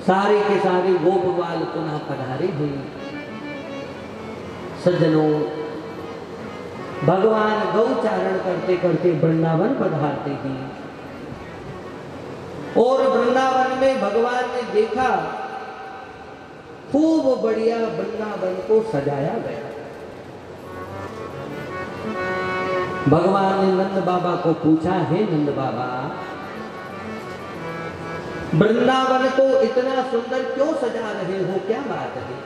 सारे के सारे गोपवाल पुनः पधारे हैं। सज्जनों, भगवान गौचारण करते करते वृंदावन पधारते हैं और वृंदावन में भगवान ने देखा खूब बढ़िया वृंदावन को सजाया गया। भगवान ने नंद बाबा को पूछा, हे नंद बाबा, वृंदावन को इतना सुंदर क्यों सजा रहे हो, क्या बात है?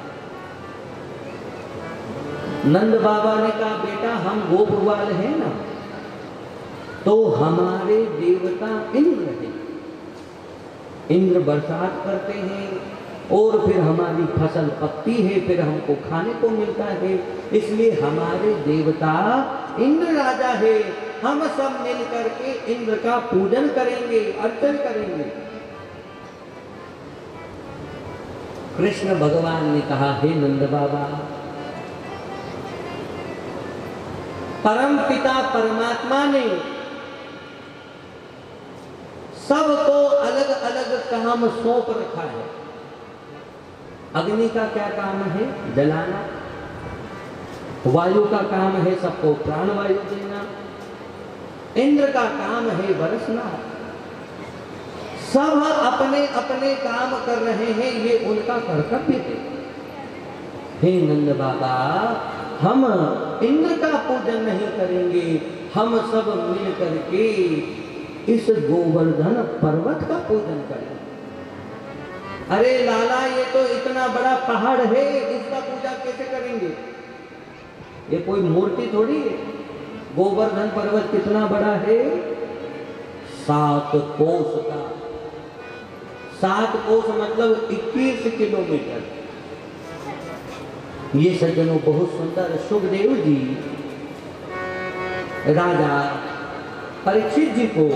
नंद बाबा ने कहा, बेटा हम गोपवाल हैं ना, तो हमारे देवता इंद्र हैं। इंद्र बरसात करते हैं और फिर हमारी फसल पकती है, फिर हमको खाने को मिलता है, इसलिए हमारे देवता इंद्र राजा है। हम सब मिलकर के इंद्र का पूजन करेंगे, अर्चन करेंगे। कृष्ण भगवान ने कहा, हे नंद बाबा, परम पिता परमात्मा ने सबको अलग अलग काम सौंप रखा है। अग्नि का क्या काम है? जलाना। वायु का काम है सबको प्राणवायु देना। इंद्र का काम है बरसना। सब अपने अपने काम कर रहे हैं, ये उनका कर्तव्य है। हे नंद बाबा, हम इंद्र का पूजन नहीं करेंगे, हम सब मिल करके इस गोवर्धन पर्वत का पूजन करेंगे। अरे लाला, ये तो इतना बड़ा पहाड़ है, इसका पूजा कैसे करेंगे? ये कोई मूर्ति थोड़ी है। गोवर्धन पर्वत कितना बड़ा है? 7 कोस का। 7 कोस मतलब 21 किलोमीटर। ये सज्जनों बहुत सुंदर। सुखदेव जी राजा परीक्षित जी को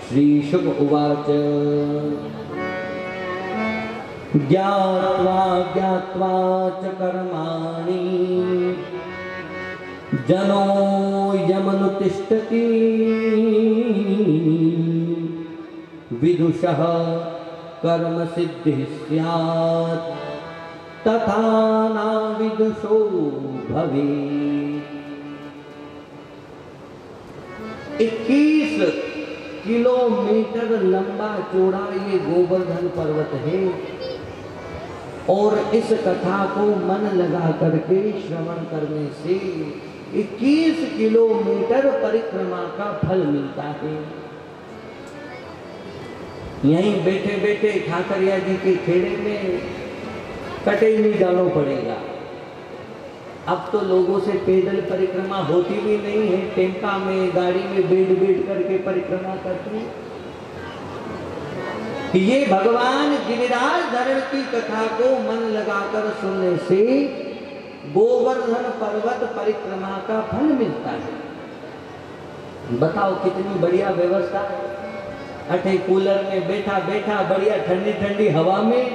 श्री शुक उवाच, ज्ञात्वा ज्ञात्वा च कर्माणि जनो यमनुतिष्ठति विदुषः कर्म सिद्धिः स्यात् तथा न विदुषो भवेत्। 21 किलोमीटर लंबा चौड़ा ये गोवर्धन पर्वत है और इस कथा को मन लगा करके श्रवण करने से 21 किलोमीटर परिक्रमा का फल मिलता है। यहीं बैठे बैठे ठाकरिया जी के खेड़े में कटे नहीं डालो पड़ेगा। अब तो लोगों से पैदल परिक्रमा होती भी नहीं है, टेम्पा में गाड़ी में बैठ करके परिक्रमा करते हैं। ये भगवान गिरिराज धरण की कथा को मन लगाकर सुनने से गोवर्धन पर्वत परिक्रमा का फल मिलता है। बताओ कितनी बढ़िया व्यवस्था है। अठे कूलर में बैठा बैठा बढ़िया ठंडी ठंडी हवा में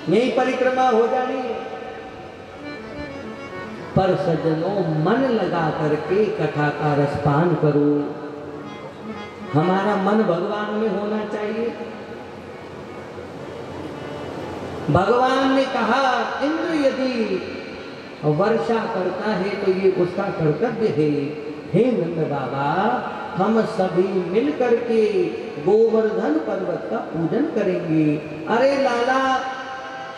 यही परिक्रमा हो जानी है। पर सज्जनों, मन लगा करके कथा का रसपान करो। हमारा मन भगवान में होना चाहिए। भगवान ने कहा, इंद्र यदि वर्षा करता है तो ये उसका कर्तव्य है। हे नंद बाबा, हम सभी मिल करके गोवर्धन पर्वत का पूजन करेंगे। अरे लाला,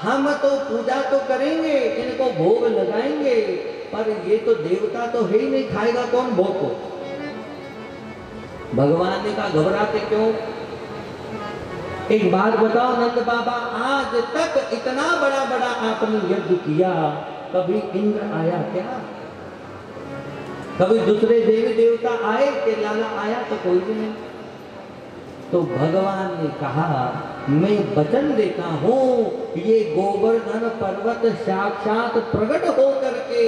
हम तो पूजा तो करेंगे, इनको भोग लगाएंगे, पर ये तो देवता तो है ही नहीं, खाएगा कौन भोग को? भगवान ने कहा, घबराते क्यों? एक बात बताओ नंद बाबा, आज तक इतना बड़ा बड़ा आपने यज्ञ किया, कभी इंद्र आया क्या? कभी दूसरे देवी देवता आए कि लाला आया? तो कोई भी नहीं। तो भगवान ने कहा, मैं वचन देता हूं, ये गोवर्धन पर्वत साक्षात प्रकट होकर के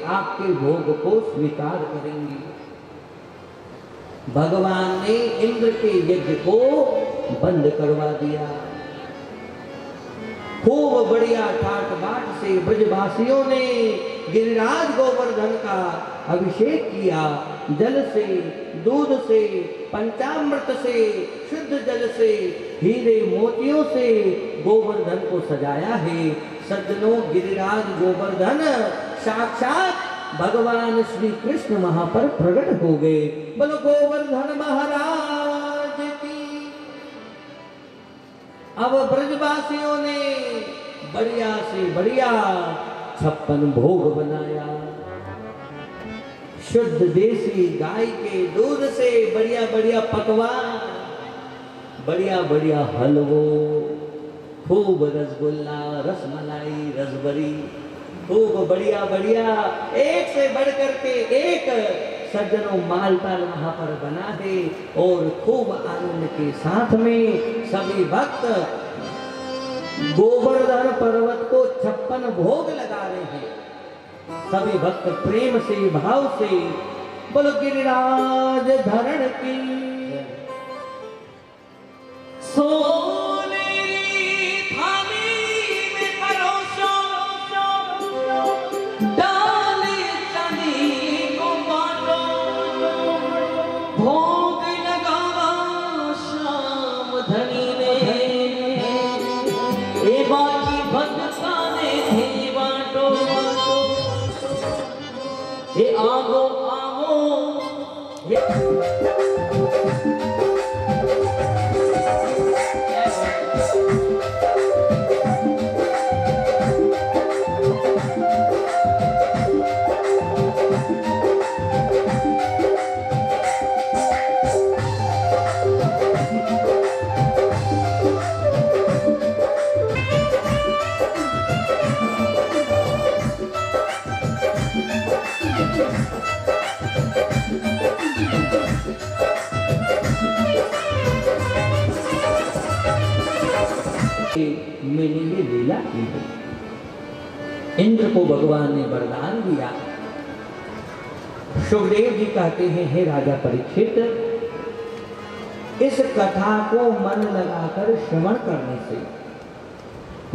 आपके भोग को स्वीकार करेंगे। भगवान ने इंद्र के यज्ञ को बंद करवा दिया। खूब बढ़िया ठाट बाट से ब्रजवासियों ने गिरिराज गोवर्धन का अभिषेक किया। जल से, दूध से, पंचामृत से, शुद्ध जल से, हीरे मोतियों से गोवर्धन को सजाया है। सज्जनों, गिरिराज गोवर्धन साक्षात भगवान श्री कृष्ण वहां पर प्रकट हो गए। बोलो गोवर्धन महाराज की। अब ब्रजवासियों ने बढ़िया से बढ़िया 56 भोग बनाया। शुद्ध देसी गाय के दूध से बढ़िया बढ़िया पकवान, बढ़िया बढ़िया हलवो, खूब रसगुल्ला, रसमलाई, रसबरी, खूब बढ़िया बढ़िया एक से बढ़ करके एक सज्जनों मालताल वहां पर बना है। और खूब आनंद के साथ में सभी भक्त गोवर्धन पर्वत को 56 भोग लगा रहे हैं। सभी भक्त प्रेम से, भाव से बोलो गिरिराज धरण की। आवो आवो मैंने ये लीला की है। इंद्र को भगवान ने वरदान दिया। सुखदेव जी कहते हैं, हे राजा परीक्षित, इस कथा को मन लगाकर श्रवण करने से,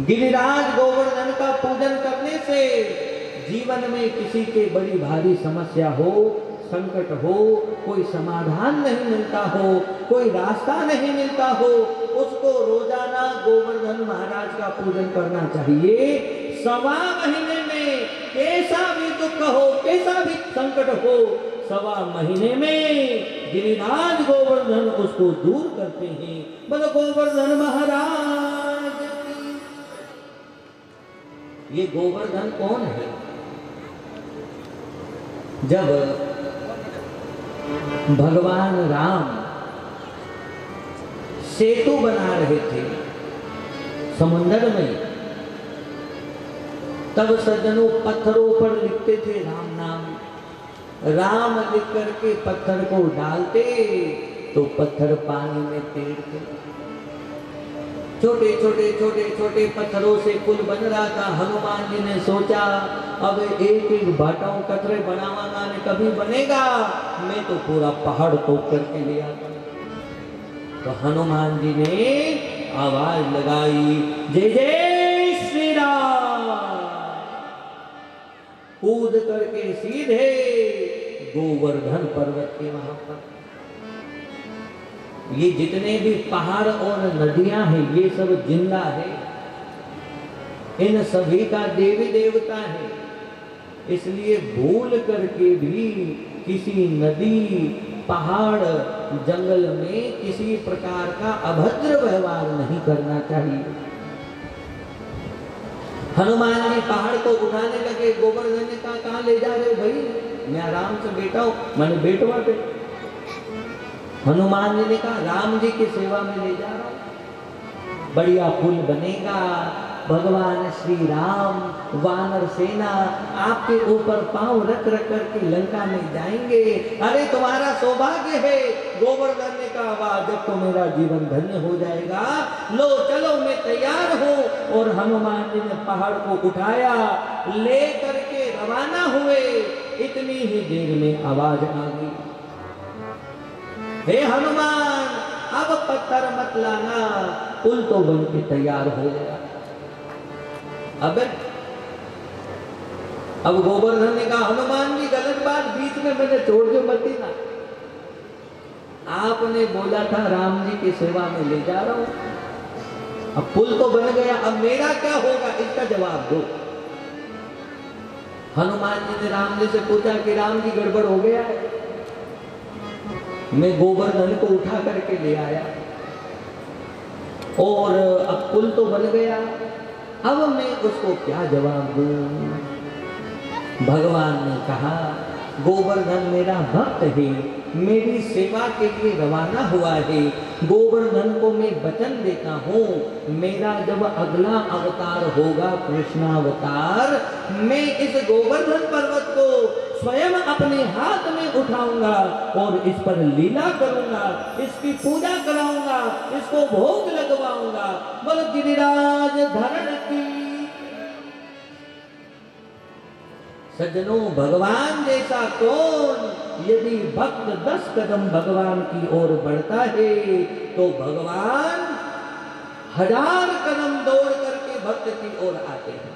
गिरिराज गोवर्धन का पूजन करने से जीवन में किसी के बड़ी भारी समस्या हो, संकट हो, कोई समाधान नहीं मिलता हो, कोई रास्ता नहीं मिलता हो, उसको रोजाना गोवर्धन महाराज का पूजन करना चाहिए। 1.25 महीने में कैसा भी दुख हो, कैसा भी संकट हो, 1.25 महीने में गिरिराज गोवर्धन उसको दूर करते हैं। बोलो गोवर्धन महाराज की। ये गोवर्धन कौन है? जब भगवान राम सेतु बना रहे थे समुद्र में, तब सज्जनों पत्थरों पर लिखते थे राम नाम। राम लिख करके पत्थर को डालते तो पत्थर पानी में तैरते। छोटे छोटे छोटे छोटे पत्थरों से पुल बन रहा था। हनुमान जी ने सोचा, अब एक एक भाटाओं कतरे बनावाना ने कभी बनेगा, मैं तो पूरा पहाड़ तोड़ करके ले आता। तो हनुमान जी ने आवाज लगाई, जय जय श्री राम। कूद करके सीधे गोवर्धन पर्वत के वहां पर, ये जितने भी पहाड़ और नदियां हैं ये सब जिंदा है, इन सभी का देवी देवता है। इसलिए भूल करके भी किसी नदी, पहाड़, जंगल में किसी प्रकार का अभद्र व्यवहार नहीं करना चाहिए। हनुमान जी पहाड़ को उठाने लगे। गोवर्धन ने कहा, कहाँ ले जा रहे हो भाई? मैं आराम से बैठा हूं, मैंने बेटवा पे। हनुमान जी ने कहा, राम जी की सेवा में ले जा रहा हूं, बढ़िया पुल बनेगा, भगवान श्री राम वानर सेना आपके ऊपर पांव रख रख करके लंका में जाएंगे। अरे तुम्हारा सौभाग्य है। गोवर्धन ने कहा, वाह, जब तो मेरा जीवन धन्य हो जाएगा, लो चलो मैं तैयार हूं। और हनुमान जी ने पहाड़ को उठाया, ले करके रवाना हुए। इतनी ही देर में आवाज आ गई, हे हनुमान, अब पत्थर मत लाना, पुल तो बन के तैयार हो गया। अब अब गोवर्धन ने कहा हनुमान जी गलत बात बीच में मैंने छोड़ दो मत ना, आपने बोला था राम जी की सेवा में ले जा रहा हूं, अब पुल तो बन गया, अब मेरा क्या होगा इसका जवाब दो। हनुमान जी ने राम जी से पूछा कि राम जी गड़बड़ हो गया है, मैं गोवर्धन को उठा करके ले आया और अब पुल तो बन गया, अब मैं उसको क्या जवाब दूं। भगवान ने कहा गोवर्धन मेरा भक्त है, मेरी सेवा के लिए रवाना हुआ है, गोवर्धन को मैं वचन देता हूँ मेरा जब अगला अवतार होगा कृष्णावतार, मैं इस गोवर्धन पर्वत को स्वयं अपने हाथ में उठाऊंगा और इस पर लीला करूंगा, इसकी पूजा कराऊंगा, इसको भोग लगवाऊंगा। बोल गिरिराज धरण की। सज्जनों भगवान जैसा कौन, यदि भक्त 10 कदम भगवान की ओर बढ़ता है तो भगवान 1000 कदम दौड़ करके भक्त की ओर आते हैं।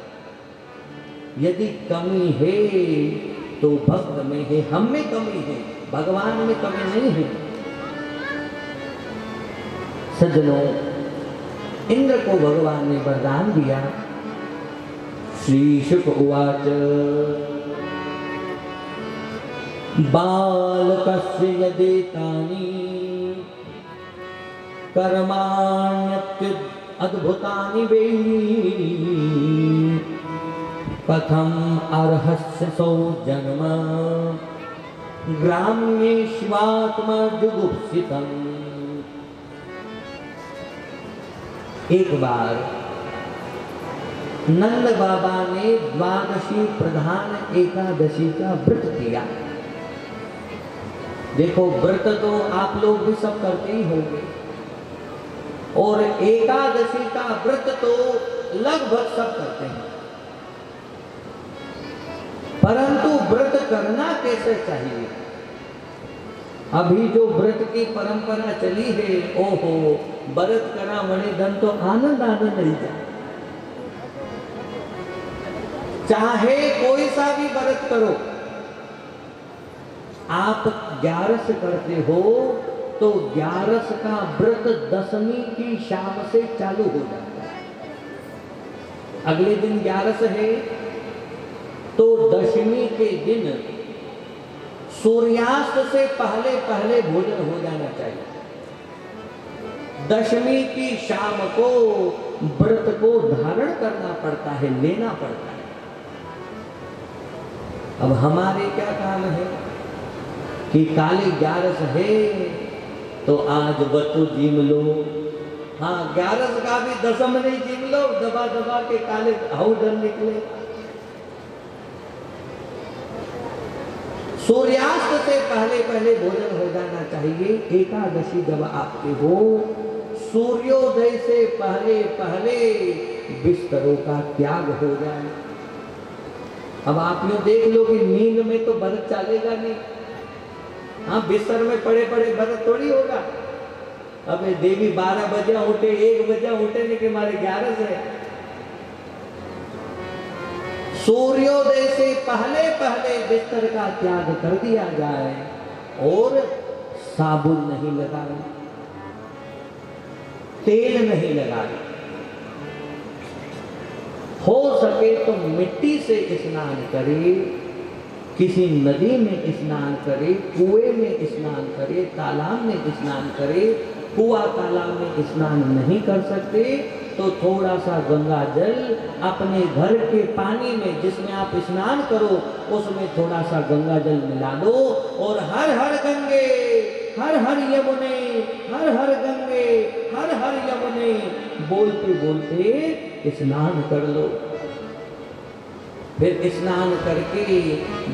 यदि कमी है तो भक्त में है, हम में कमी है, भगवान में कमी नहीं है। सज्जनों इंद्र को भगवान ने वरदान दिया। श्री शुक उवाच बालकस्य यदेतानि कर्माण्यत्युत अद्भुतानि वेयी कथम अर्हस्य सौ जन्म ग्राम्येष्वात्म जुगुप्सितम्। एक बार नंद बाबा ने द्वादशी प्रधान एकादशी का व्रत किया। देखो व्रत तो आप लोग भी सब करते ही होंगे और एकादशी का व्रत तो लगभग सब करते हैं, परंतु व्रत करना कैसे चाहिए। अभी जो व्रत की परंपरा चली है, ओहो व्रत करा मणि धन तो आनंद आनंद नहीं जाए। चाहे कोई सा भी व्रत करो, आप 11 करते हो तो 11 का व्रत दशमी की शाम से चालू हो जाता है। अगले दिन 11 है तो दशमी के दिन सूर्यास्त से पहले पहले भोजन हो जाना चाहिए। दशमी की शाम को व्रत को धारण करना पड़ता है, लेना पड़ता है। अब हमारे क्या काम है कि काली 11 है तो आज बतू जीम लो, हाँ 11 का भी दशम नहीं जीम लो, दबा दबा के काले हाउडर निकले। सूर्यास्त से पहले पहले भोजन हो जाना चाहिए। एकादशी जब आपके हो, सूर्योदय से पहले पहले बिस्तरों का त्याग हो जाए। अब आप यूं देख लो कि नींद में तो व्रत चलेगा नहीं, हाँ बिस्तर में पड़े पड़े व्रत थोड़ी होगा। अब देवी 12 बजे उठे, 1 बजे उठने के मारे 11 से सूर्योदय से पहले पहले बिस्तर का त्याग कर दिया जाए और साबुन नहीं लगाए, तेल नहीं लगाए, हो सके तो मिट्टी से स्नान करे, किसी नदी में स्नान करे, कुएं में स्नान करे, तालाब में स्नान करे। कुआं तालाब में स्नान नहीं कर सकते तो थोड़ा सा गंगा जल अपने घर के पानी में जिसमें आप स्नान करो उसमें थोड़ा सा गंगा जल मिला दो और हर हर गंगे हर हर यमुने, हर हर गंगे, हर हर यमुने बोलते बोलते स्नान कर लो। फिर स्नान करके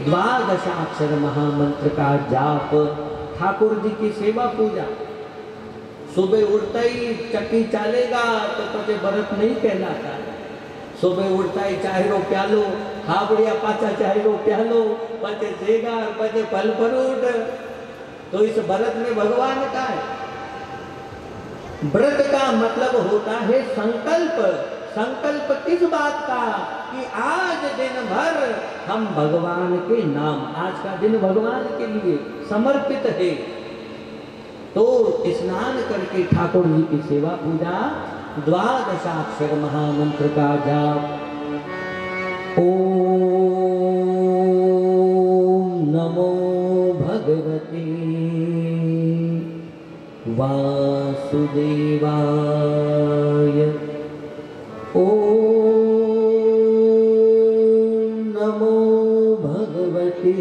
12 अक्षर महामंत्र का जाप, ठाकुर जी की सेवा पूजा। सुबह उठता ही चक्की चालेगा तो पचे व्रत नहीं कहलाता। सुबह उठता ही चाहे रो प्यालो, हावड़िया पाचा चाहे रो प्यालो, पचे देगा पचे फल फ्रूट। तो इस व्रत में भगवान का है। व्रत का मतलब होता है संकल्प। संकल्प किस बात का कि आज दिन भर हम भगवान के नाम, आज का दिन भगवान के लिए समर्पित है। तो स्नान करके ठाकुर जी की सेवा पूजा, द्वादशाक्षर महामंत्र का जाप। ओम नमो भगवते वासुदेवाय। ओम नमो भगवते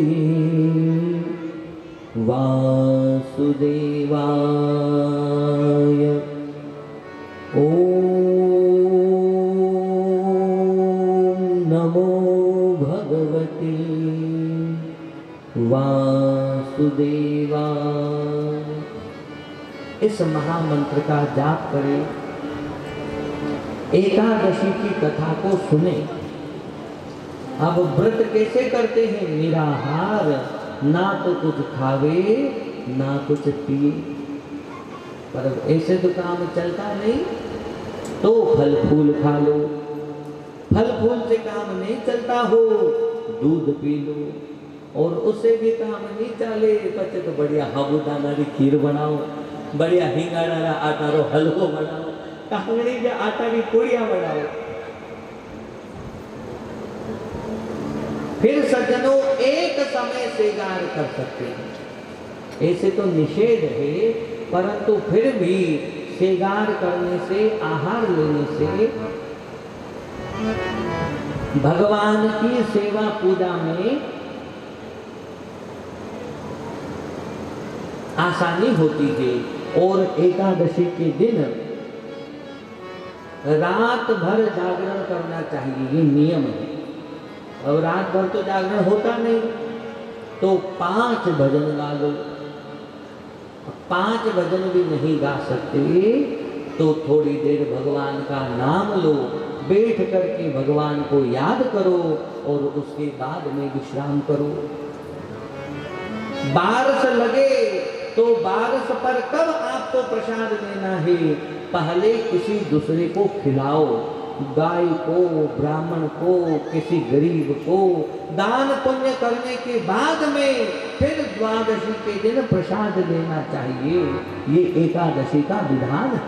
वासुदेवाय। ओम नमो भगवते वासुदेवाय। इस महामंत्र का जाप करें, एकादशी की कथा को सुने। अब व्रत कैसे करते हैं? निराहार, ना तो कुछ खावे ना कुछ पिए। पर ऐसे तो काम चलता नहीं, तो फल फूल खा लो। फल फूल से काम नहीं चलता हो, दूध पी लो। और उससे भी काम नहीं चले बच्चे तो बढ़िया साबूदाना की खीर बनाओ, बढ़िया हिंगाड़ा आटा रो हलवो बनाओ, कांगड़ी के आटा की पूड़ियां बनाओ। फिर सज्जनों एक समय सेगार कर सकते हैं। ऐसे तो निषेध है, परंतु फिर भी सेगार करने से, आहार लेने से भगवान की सेवा पूजा में आसानी होती है। और एकादशी के दिन रात भर जागरण करना चाहिए, ये नियम है। अब रात भर तो जागरण होता नहीं, तो 5 भजन गा लो। 5 भजन भी नहीं गा सकते तो थोड़ी देर भगवान का नाम लो, बैठ करके भगवान को याद करो और उसके बाद में विश्राम करो। बारिश लगे तो बारिश पर कब आपको प्रसाद देना है? पहले किसी दूसरे को खिलाओ, गाय को, ब्राह्मण को, किसी गरीब को दान पुण्य करने के बाद में फिर द्वादशी के दिन प्रसाद देना चाहिए। ये एकादशी का विधान है।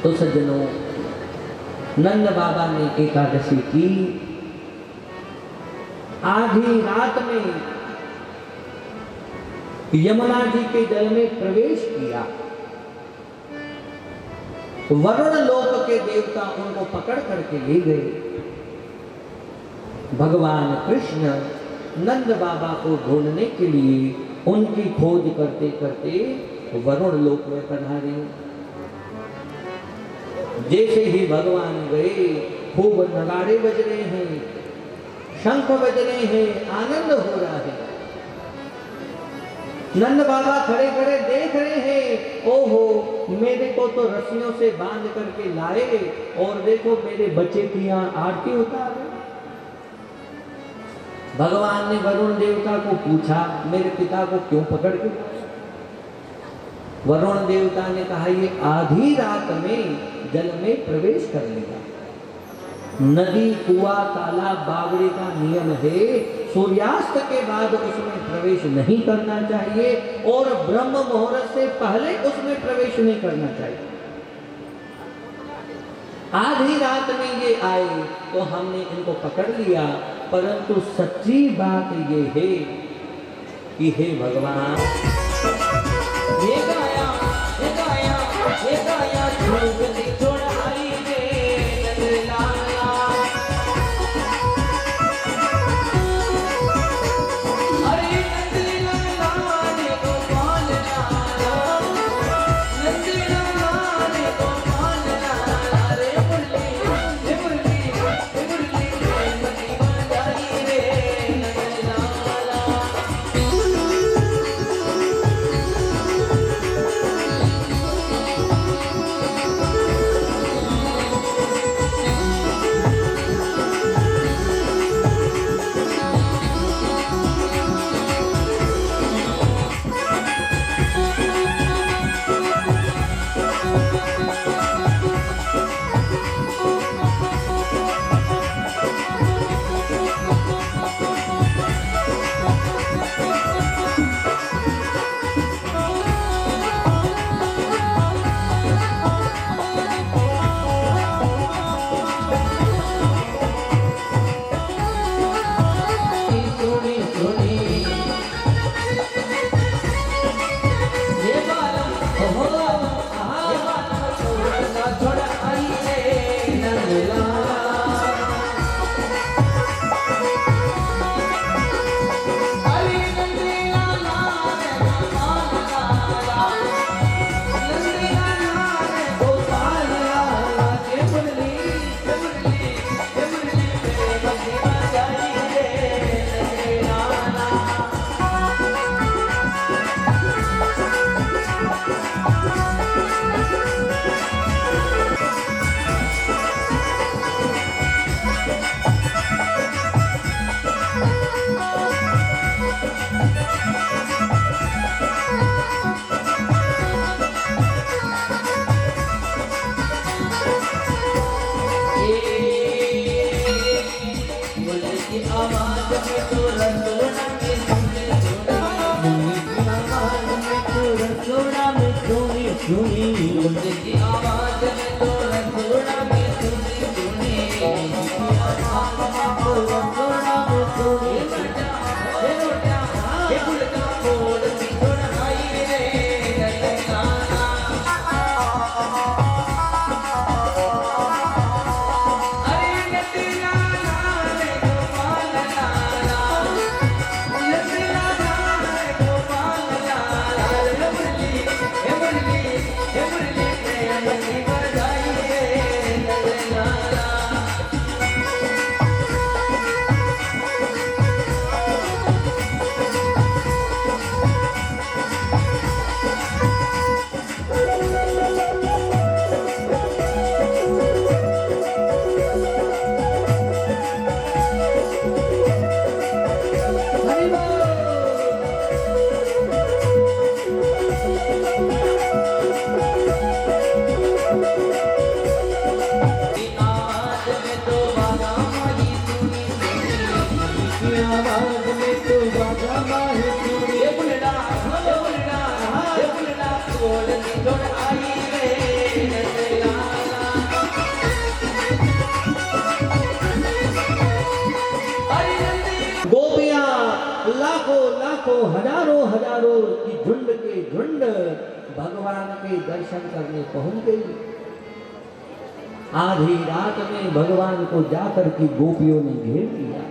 तो सज्जनों, नंद बाबा ने एकादशी की। आधी रात में यमुना जी के जल में प्रवेश किया। वरुण लोक के देवता उनको पकड़ करके ले गए। भगवान कृष्ण नंद बाबा को ढूंढने के लिए उनकी खोज करते करते वरुण लोक में पधारे। जैसे ही भगवान गए, खूब नगाड़े बज रहे हैं, शंख बज रहे हैं, आनंद हो रहा है। नंद बाबा खड़े खड़े देख रहे हैं, ओहो मेरे को तो रस्सियों से बांध करके लाए और देखो मेरे बच्चे की यहाँ आरती उतार रहे। भगवान ने वरुण देवता को पूछा, मेरे पिता को क्यों पकड़ के लाए? वरुण देवता ने कहा, ये आधी रात में जल में प्रवेश कर लिया। नदी, कुआं, तालाब, बावड़ी का नियम है, सूर्यास्त के बाद उसमें प्रवेश नहीं करना चाहिए और ब्रह्म मुहूर्त से पहले उसमें प्रवेश नहीं करना चाहिए। आधी रात में ये आए तो हमने इनको पकड़ लिया, परंतु सच्ची बात ये है कि हे भगवान, ये गाया, ये गाया, ये गाया, छोड़ आई रे लाला। अरे लाला रे गोपाल लाला, लाला रे गोपाल लाला, रे मुरली, रे मुरली, रे मुरली, रे मती बजाई रे लाला। उनकी आवाज में तो रसोड़ा में सुनी सुनी रसोड़ा में सुनी लाखों लाखों हजारों हजारों की झुंड के झुंड भगवान के दर्शन करने पहुंच गई। आधी रात में भगवान को जाकर की गोपियों ने घेर लिया।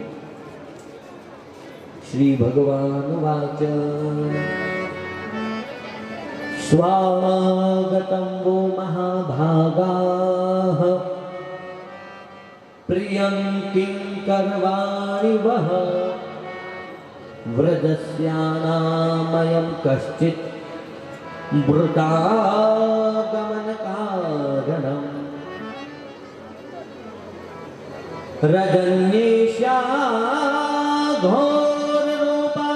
श्री भगवान वाच स्वागतम वो महाभागाः प्रियं किंकरवाणि वह व्रजस्यानामयं कश्चित् वृतागमनकारणम् रजन्येषा घोररूपा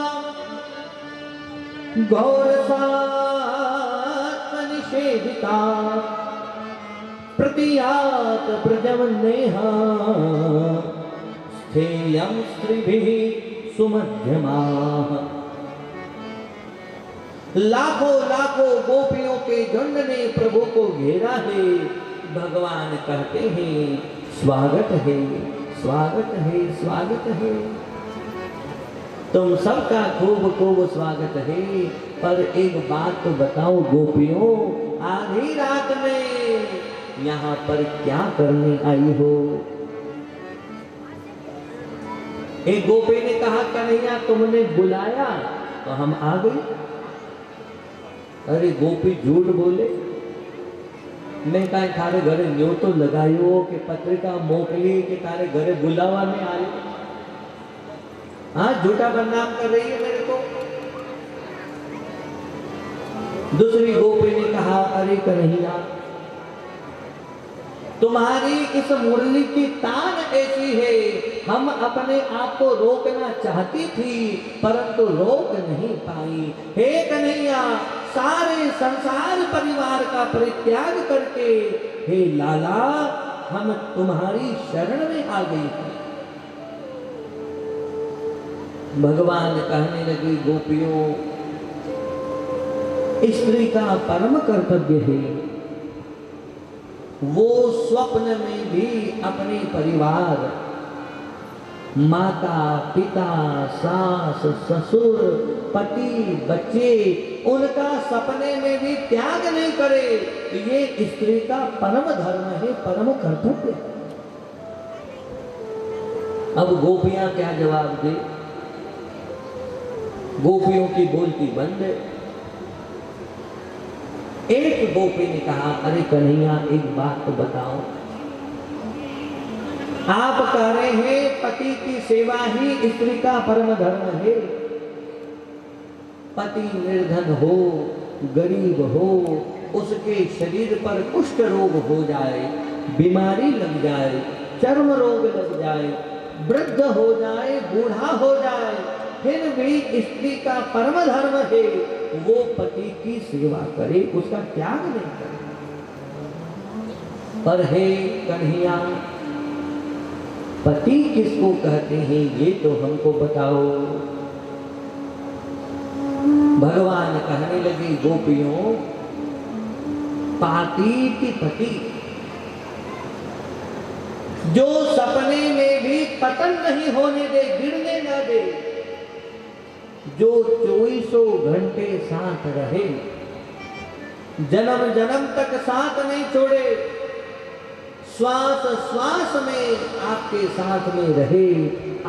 घोरसात्मनिषेविता प्रतियात प्रजवन्नेहा स्थेयं स्त्रीभिः सुमध्यमाः। लाखों लाखों गोपियों के झुंड ने प्रभु को घेरा है। भगवान कहते हैं स्वागत है, स्वागत है, स्वागत है। तुम सबका खूब खूब स्वागत है। पर एक बात तो बताओ गोपियों, आधी रात में यहाँ पर क्या करने आई हो? एक गोपी ने कहा कन्हैया तुमने बुलाया तो हम आ गए। अरे गोपी झूठ बोले। मैं कहा थारे घरे न्योतो लगायो कि पत्रिका मोकली कि तारे घरे बुलावा में आयो। हाँ झूठा बदनाम कर रही है मेरे को। दूसरी गोपी ने कहा अरे कन्हैया तुम्हारी इस मुरली की तान ऐसी है, हम अपने आप को रोकना चाहती थी परंतु रोक नहीं पाई। हे कन्हैया सारे संसार परिवार का परित्याग करके हे लाला हम तुम्हारी शरण में आ गई थी। भगवान कहने लगे गोपियों स्त्री का परम कर्तव्य है वो स्वप्न में भी अपने परिवार माता पिता सास ससुर पति बच्चे उनका सपने में भी त्याग नहीं करे। ये स्त्री का परम धर्म है, परम कर्तव्य। अब गोपियां क्या जवाब दे? गोपियों की बोलती बंद है। एक गोपी ने कहा अरे कन्हैया एक बात तो बताओ, आप कह रहे हैं पति की सेवा ही स्त्री का परम धर्म है। पति निर्धन हो गरीब हो उसके शरीर पर कुष्ठ रोग हो जाए, बीमारी लग जाए, चर्म रोग लग जाए, वृद्ध हो जाए, बूढ़ा हो जाए, फिर भी स्त्री का परम धर्म है वो पति की सेवा करे, उसका त्याग नहीं करे। पर हे कन्हैया, पति किसको कहते हैं ये तो हमको बताओ। भगवान कहने लगे, गोपियों, पातीति पति, जो सपने में भी पतन नहीं होने दे, गिरने न दे, जो 24 घंटे साथ रहे, जन्म जन्म तक साथ नहीं छोड़े, श्वास श्वास में आपके साथ में रहे,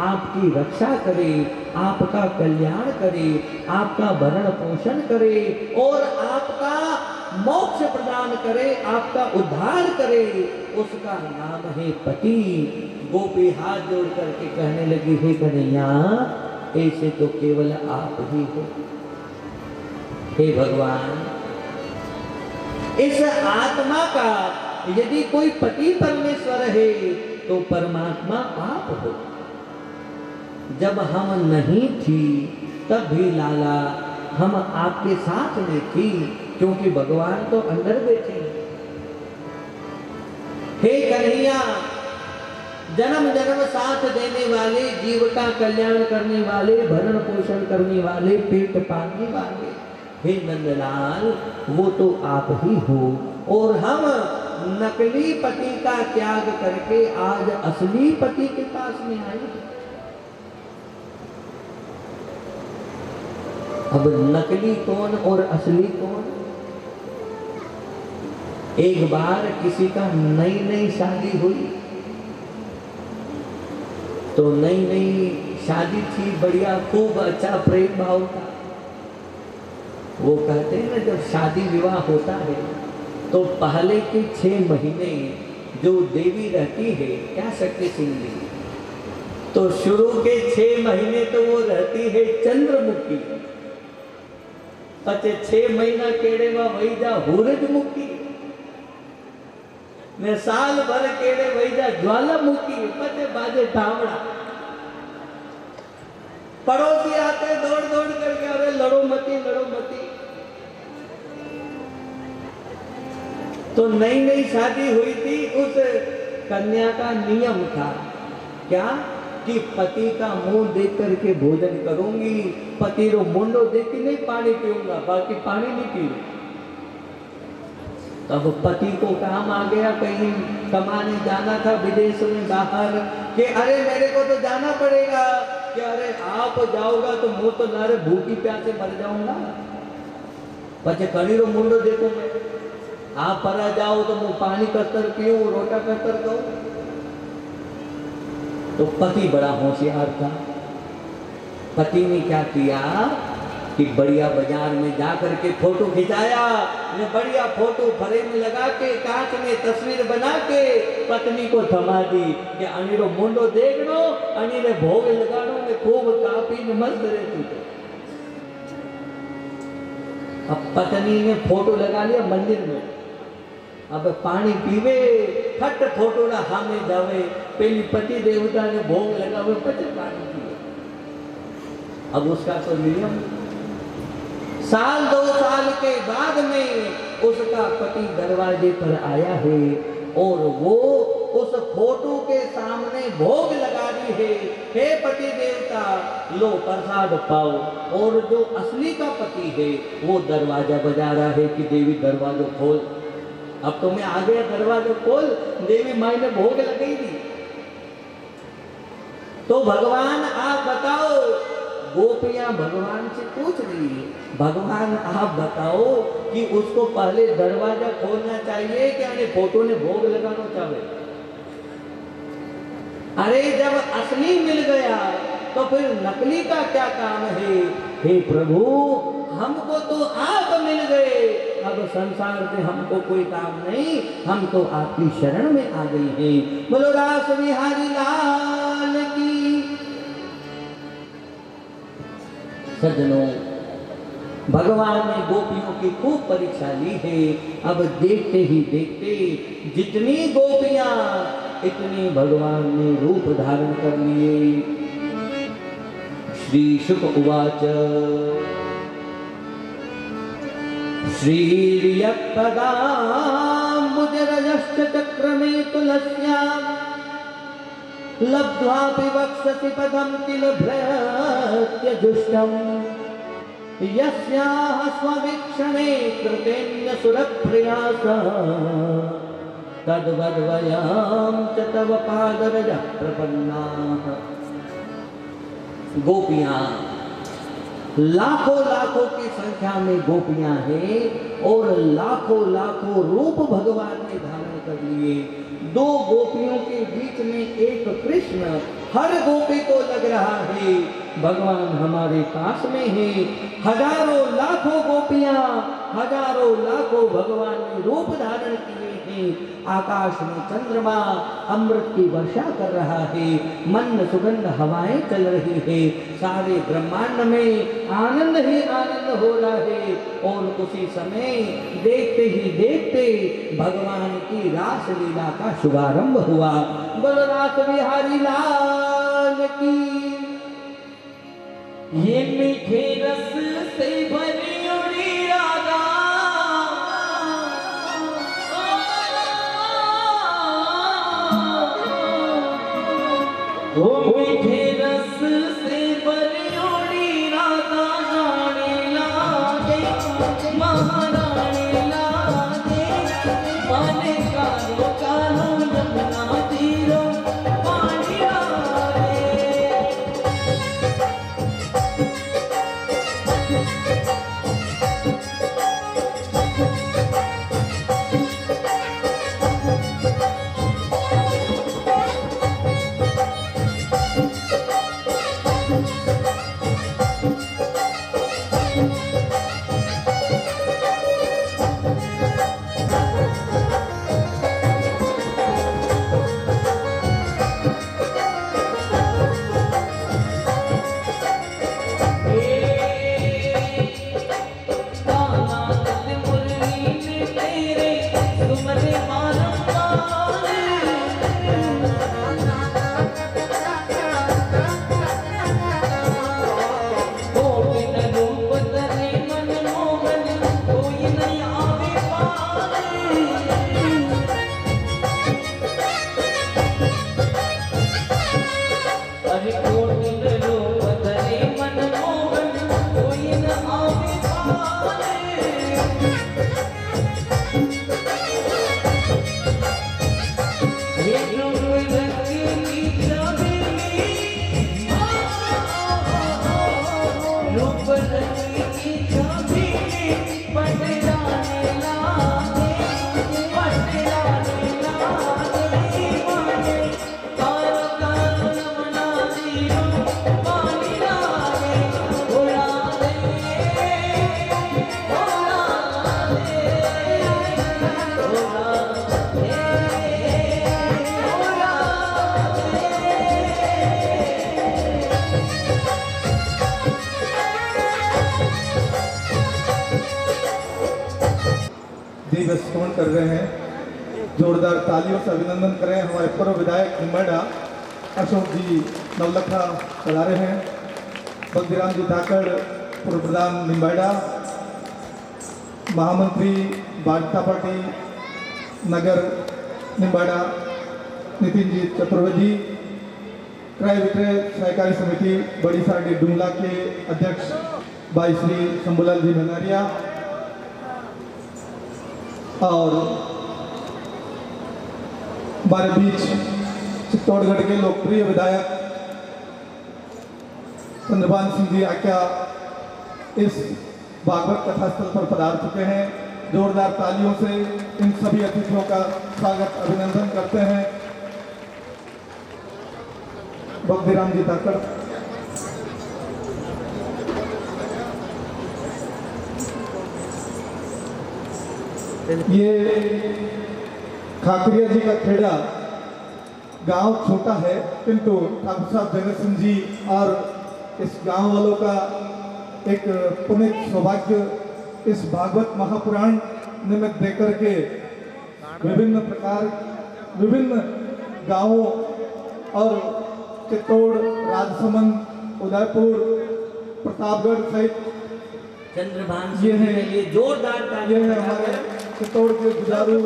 आपकी रक्षा करे, आपका कल्याण करे, आपका भरण पोषण करे और आपका मोक्ष प्रदान करे, आपका उद्धार करे, उसका नाम है पति। गोपी हाथ जोड़ करके कहने लगी, हे कन्हैया, ऐसे तो केवल आप ही हो। हे भगवान, इस आत्मा का यदि कोई पति परमेश्वर है तो परमात्मा आप हो। जब हम नहीं थी तब भी लाला हम आपके साथ में थी, क्योंकि भगवान तो अंदर बैठे हैं। हे कन्हैया, जन्म जन्म साथ देने वाले, जीव का कल्याण करने वाले, भरण पोषण करने वाले, पेट पालने वाले, हे नंदलाल, वो तो आप ही हो। और हम नकली पति का त्याग करके आज असली पति के पास में आए। अब नकली कौन और असली कौन? एक बार किसी का नई नई शादी हुई, तो नई नई शादी थी, बढ़िया खूब अच्छा प्रेम भाव था। वो कहते हैं ना, जब शादी विवाह होता है तो पहले के 6 महीने जो देवी रहती है, क्या शक्ति सिंह जी, तो शुरू के 6 महीने तो वो रहती है चंद्रमुखी, पचे 6 महीना केड़े में वही जा सूरजमुखी, ने साल भर केड़े वही जा ज्वालामुखी, पचे बाजे ठामड़ा। पड़ोसी आते दौड़ दौड़ करके, अरे लड़ो मती, लड़ो मती। तो नई नई शादी हुई थी, उस कन्या का नियम था क्या कि पति का मुंह देख करके भोजन करूंगी, पति रो मुंडो देख के नहीं पानी पीऊंगा, बाकी पानी नहीं पीऊंगा। तब पति को काम आ गया, कहीं कमाने जाना था विदेश में बाहर, कि अरे मेरे को तो जाना पड़ेगा, कि अरे आप जाओगा तो मुंह तो नारे भूखी प्यासे मर जाऊंगा, पचे कड़ी रो मुंडो देखो मैं, आप परा जाओ तो मुंह पानी कतर पीऊं, रोटा कतर दो। तो पति बड़ा होशियार था। पति ने क्या किया कि बढ़िया बाजार में जाकर के फोटो खिंचाया, ने बढ़िया फोटो फ्रेम लगा के कांच में तस्वीर बना के पत्नी को थमा दी कि अनिरो मुंडो देख लो, अनिरे भोग लगानो में खूब कापी में मस्त रहती थे। अब पत्नी ने फोटो लगा लिया मंदिर में, अब पानी पीवे, फट फोटो ना हामे जावे, पहली पति देवता ने भोग लगावे, पचे पानी पीवे। अब उसका तो नियम, साल 2 साल के बाद में उसका पति दरवाजे पर आया है और वो उस फोटो के सामने भोग लगा रही है, हे पति देवता लो प्रसाद पाओ। और जो असली का पति है वो दरवाजा बजा रहा है कि देवी दरवाजा खोल। अब तो मैं आ गया, दरवाजा खोल, देवी माई ने भोग लगाई थी। तो भगवान आप बताओ, गोपियां भगवान से पूछ रही है, भगवान आप बताओ कि उसको पहले दरवाजा खोलना चाहिए कि अरे फोटो ने भोग लगाना चाहिए? अरे जब असली मिल गया तो फिर नकली का क्या काम है? हे प्रभु, हमको तो आप मिल गए, अब संसार से हमको कोई काम नहीं, हम तो आपकी शरण में आ गई हैं। बोलो रास बिहारी लाल की। सज्जनों, भगवान ने गोपियों की खूब परीक्षा ली है। अब देखते ही देखते जितनी गोपियां इतने भगवान ने रूप धारण कर लिए। श्री शुक उवाच श्रीर्यत्पदाम्बुजरजश्च चक्रमे तुलस्या लब्ध्वापि वक्षसि पदं किल भ्रत्यजुष्टम् यस्याः स्ववीक्षणे कृतेन्यसुरप्रयासा तद्वद्वयां च तव पादरजः प्रपन्नाः। गोपियां लाखों लाखों की संख्या में गोपियां हैं और लाखों लाखों रूप भगवान ने धारण कर लिए। दो गोपियों के बीच में एक कृष्ण हर गोपी को लग रहा है भगवान हमारे पास में है। हजारों लाखों गोपियां हजारों लाखों भगवान ने रूप धारण किए हैं। आकाश में चंद्रमा अमृत की वर्षा कर रहा है, मंद सुगंध हवाएं चल रही है, सारे ब्रह्मांड में आनंद ही आनंद हो रहा है। और उसी समय देखते ही देखते भगवान की रास लीला का शुभारंभ हुआ। बोलो रास बिहारी लाल की। ये मीठे रस से भरी उड़ी राधा वो मीठे रस से भरी उड़ी राधा रानी लागे महारानी लागे माने कालो कालो यमुना तीरो पानी लागे। श्रवण कर रहे हैं, जोरदार तालियों से अभिनंदन करें। हमारे पूर्व विधायक निम्बाड़ा अशोक जी नवलखा चला रहे हैं, बलदीराम जी धाकड़ पूर्व प्रधान निम्बाड़ा, महामंत्री भाजपा पार्टी नगर निम्बाड़ा नितिन जी चतुर्वेदी, क्रय विक्रय सहकारी समिति बड़ी साड़ी डुमला के अध्यक्ष भाई श्री शंभूलाल जी भंडारिया और हमारे बीच चित्तौड़गढ़ के लोकप्रिय विधायक चंद्रभान सिंह जी आख्या इस भागवत कथा स्थल पर पधार चुके हैं। जोरदार तालियों से इन सभी अतिथियों का स्वागत अभिनंदन करते हैं। बलदीराम जी धाकड़। ये खाकरिया जी का खेड़ा गांव छोटा है, किंतु ठाकुर साहब जगत सिंह जी और इस गांव वालों का एक पुनीत सौभाग्य इस भागवत महापुराण निमित्त देकर के विभिन्न गांवों और चित्तौड़, राजसमंद, उदयपुर, प्रतापगढ़ सहित चंद्रभान ये सिंह है- के लिए जोरदार ये तालियां है हमारे चित्तौड़ के जुझारू,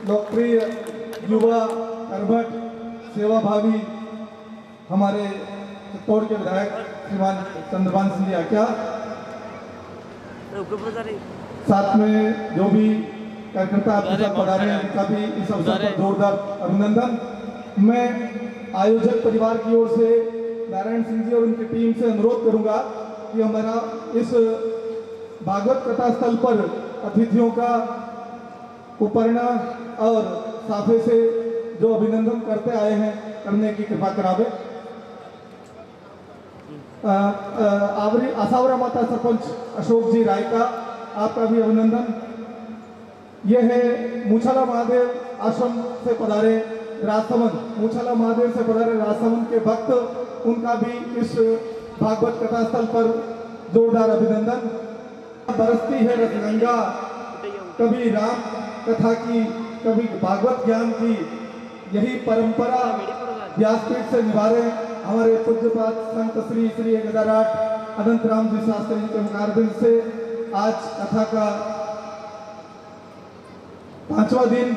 लोकप्रिय, युवा, कर्मठ, सेवाभावी हमारे चित्तौड़ के विधायक श्रीमान चंद्रभान सिंह जी आक्या। साथ में जो भी कार्यकर्ता आपके साथ पधारे हैं उनका भी इस अवसर पर जोरदार अभिनंदन। मैं आयोजक परिवार की ओर से नारायण सिंह जी और उनकी टीम से अनुरोध करूंगा कि हमारा इस भागवत कथा स्थल पर अतिथियों का उपरना और साफे से जो अभिनंदन करते आए हैं करने की कृपा करावे। आसावरा माता सरपंच अशोक जी राय का आपका भी अभिनंदन। यह है मूछाला महादेव आश्रम से पधारे राजसमंद, मूछाला महादेव से पधारे राजसमंद के भक्त, उनका भी इस भागवत कथा स्थल पर जोरदार अभिनंदन। बरसती है रसगंगा, कभी राम कथा की, कभी भागवत ज्ञान की, यही परंपरा व्यासपीठ से निभा रहे हमारे पूज्यपाद संत श्री श्री गदाराट अनंत राम जी शास्त्री जी के मुखारबिंद से आज कथा का 5वां दिन,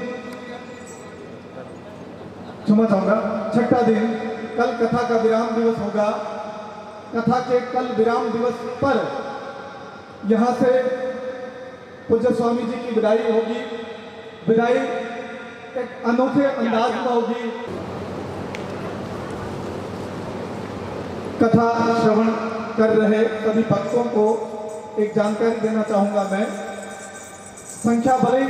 क्षमा चाहूंगा 6ठा दिन, कल कथा का विराम दिवस होगा। कथा के कल विराम दिवस पर यहाँ से पूज्य स्वामी जी की विदाई होगी। विदाई एक अनोखे अंदाज में होगी। कथा श्रवण कर रहे सभी भक्तों को एक जानकारी देना चाहूंगा मैं। संख्या भले ही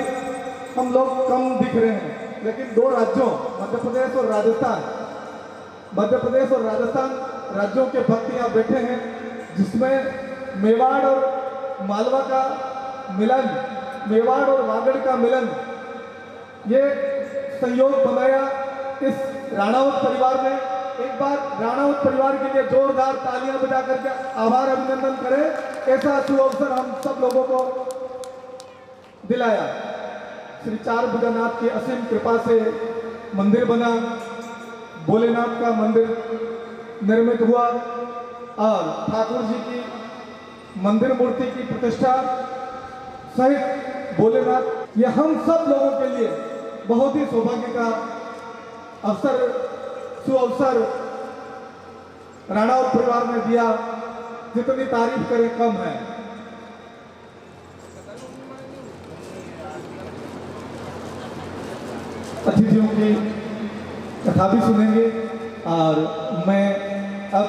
हम लोग कम दिख रहे हैं, लेकिन दो राज्यों मध्य प्रदेश और राजस्थान राज्यों के भक्त यहाँ बैठे हैं, जिसमें मेवाड़ और मालवा का मिलन, मेवाड़ और वागड़ का मिलन, ये संयोग बनाया इस राणावत परिवार ने। एक बार राणावत परिवार के लिए जोरदार तालियां बजा करके आभार अभिनंदन करें। ऐसा सुअवसर हम सब लोगों को दिलाया। श्री चार भुजानाथ की असीम कृपा से मंदिर बना, भोलेनाथ का मंदिर निर्मित हुआ और ठाकुर जी की मंदिर मूर्ति की प्रतिष्ठा सहित भोलेनाथ, ये हम सब लोगों के लिए बहुत ही सौभाग्य का अवसर, सुअवसर राणावत परिवार ने दिया। जितनी तारीफ करें कम है। अतिथियों की कथा भी सुनेंगे और मैं अब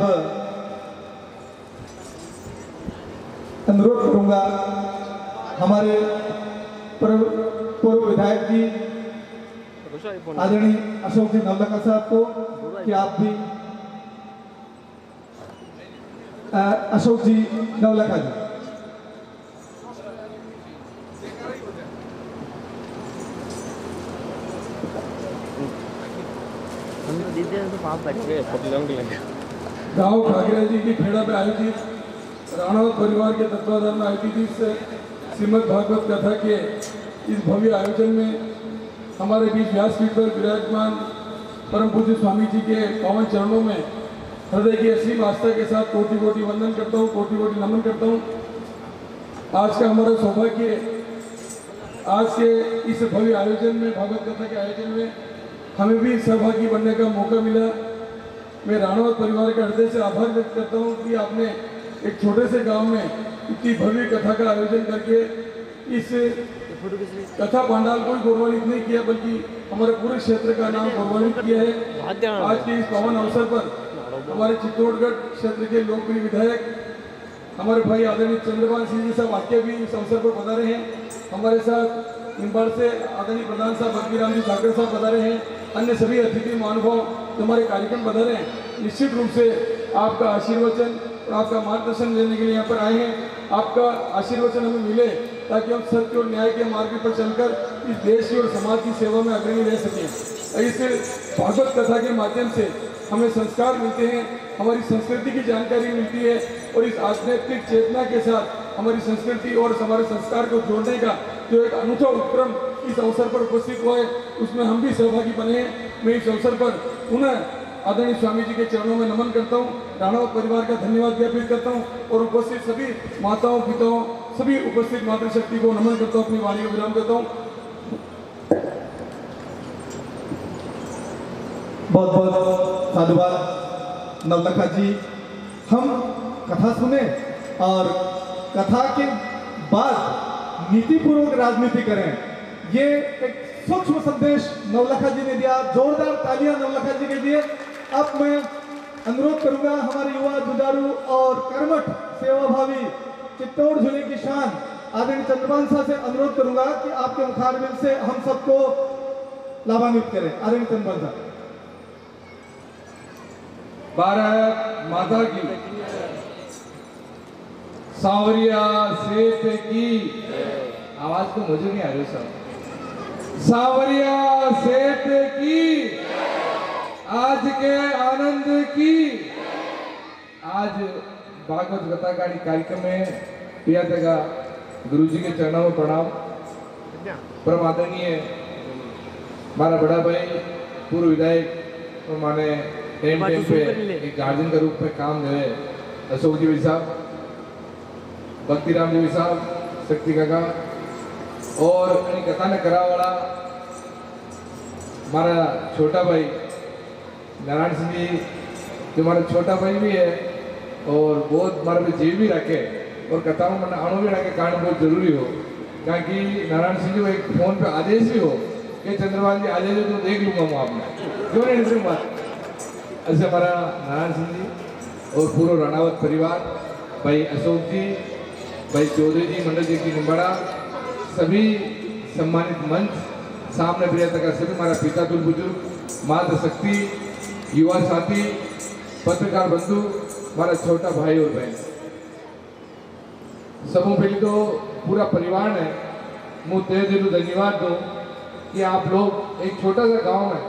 अनुरोध करूंगा हमारे पूर्व विधायक जी आदरणीय अशोक जी नवलखा साहब को कि आप भी अशोक जी नवलखा जी गांव खागरा जी की खेड़ा में आयोजित राणावत परिवार के तत्वाधान में आयोजित इस श्रीमद् भागवत कथा के इस भव्य आयोजन में हमारे बीच व्यासपीठ पर विराजमान परम पूज्य स्वामी जी के पावन चरणों में हृदय की असीम आस्था के साथ कोटि कोटि वंदन करता हूँ, कोटि कोटि नमन करता हूँ। आज का हमारा सौभाग्य, आज के इस भव्य आयोजन में, भागवत कथा के आयोजन में हमें भी सहभागी बनने का मौका मिला। मैं राणावत परिवार के हृदय से आभार व्यक्त करता हूँ कि आपने एक छोटे से गांव में इतनी भव्य कथा का आयोजन करके इस कथा पांडाल को ही गौरवान्वित नहीं किया, बल्कि हमारे पूरे क्षेत्र का नाम गौरवान्वित किया है। आज के इस पावन अवसर पर हमारे चित्तौड़गढ़ क्षेत्र के लोकप्रिय विधायक हमारे भाई आदरणीय चंद्रभान सिंह जी साहब वाक्य भी इस अवसर पर पधारे हैं। हमारे साथ निम्बाड़ से आदरणीय प्रधान साहब बद्रीराम जी ठाकर साहब पधारे हैं। अन्य सभी अतिथि महानुभाव हमारे कार्यक्रम पधारे हैं। निश्चित रूप से आपका आशीर्वचन और आपका मार्गदर्शन लेने के लिए यहाँ पर आए हैं। आपका आशीर्वचन हमें मिले ताकि हम सत्य और न्याय के मार्ग पर चलकर इस देश की और समाज की सेवा में अग्रणी रह सकें। इस भागवत कथा के माध्यम से हमें संस्कार मिलते हैं, हमारी संस्कृति की जानकारी मिलती है और इस आध्यात्मिक चेतना के साथ हमारी संस्कृति और हमारे संस्कार को जोड़ने का जो एक अनूठा उपक्रम इस अवसर पर उपस्थित हुआ है उसमें हम भी सहभागी बने हैं। मैं इस अवसर पर पुनः आदरणीय स्वामी जी के चरणों में नमन करता हूँ, राणावत परिवार का धन्यवाद ज्ञापित करता हूँ और उपस्थित सभी माताओं पिताओं सभी उपस्थित मातृशक्ति को नमन करता हूँ, अपनी वाणी को विराम करता हूँ। बहुत बहुत साधुवाद नवलखा जी। हम कथा सुने और कथा के बाद नीतिपूर्वक राजनीति करें, ये एक सूक्ष्म संदेश नवलखा जी ने दिया। जोरदार तालियां नवलखा जी के लिए। अब मैं अनुरोध करूंगा हमारे युवा जुझारू और कर्मठ सेवाभावी चित्तौड़ जिले की शान आदरणीय चंद्रभान साहब से अनुरोध करूंगा कि आपके मुखारबिन से हम सबको लाभान्वित करें। आदरणीय चंद्रभान साहब। भारत माता की, सांवरिया सेठ की, आवाज तो मुझे नहीं आ रही सब। सांवरिया सेठ की, आज के आनंद की। आज भागवत कथा का कार्यक्रम में प्रिया तका गुरु जी के चरणों में प्रणाम। परम आदरणीय हमारा बड़ा भाई पूर्व विधायक और माने टाइम पे एक गार्जियन के रूप में काम जो है अशोक जी साहब, भक्ति राम जी साहब, शक्ति काका और कथा ने करा वाला हमारा छोटा भाई नारायण सिंह जी जो हमारा छोटा भाई भी है और बहुत हमारे पे जीव भी रखे और कथाओं में अणु भी रखे कारण बहुत जरूरी हो। क्योंकि नारायण सिंह जी को एक फोन पे आदेश भी हो कि चंद्रभान जी आ जाइए तो देख लूंगा मैं आपने, क्यों नहीं दूंगा। ऐसे हमारा नारायण सिंह जी और पूरा राणावत परिवार, भाई अशोक जी, भाई चौधरी जी, मंडल जी की निम्बाड़ा, सभी सम्मानित मंच, सामने प्रियता का सभी हमारा पिता तुल बुजुर्ग, माता शक्ति, युवा साथी, पत्रकार बंधु, हमारा छोटा भाई और बहन, सबों पहले तो पूरा परिवार ने मुझे तहे दिलों धन्यवाद दो कि आप लोग एक छोटा सा गांव में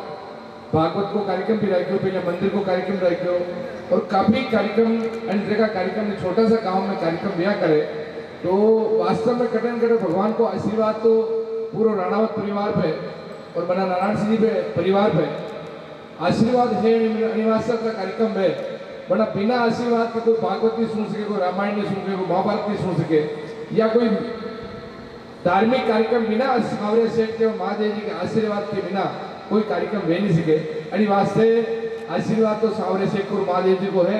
भागवत को कार्यक्रम भी रखे हो, पहले मंदिर को कार्यक्रम रखे हो और काफी कार्यक्रम अन्य तरह का कार्यक्रम छोटा सा गांव में कार्यक्रम दिया करे तो वास्तव में कटन कटे भगवान को आशीर्वाद तो पूरा राणावत परिवार पे और बना नारायण सिंह जी पे परिवार पे आशीर्वाद है। अनिवार्य का कार्यक्रम है बना बिना आशीर्वाद के कोई भागवत नहीं सुन सके, कोई रामायण नहीं सुन सके, कोई महाभारत नहीं सुन सके या कोई धार्मिक कार्यक्रम बिना सांवरिया सेठ के महादेव जी के आशीर्वाद के बिना कोई कार्यक्रम ले नहीं सके। अनिवार्य आशीर्वाद तो सांवरिया सेठ और महादेव जी को है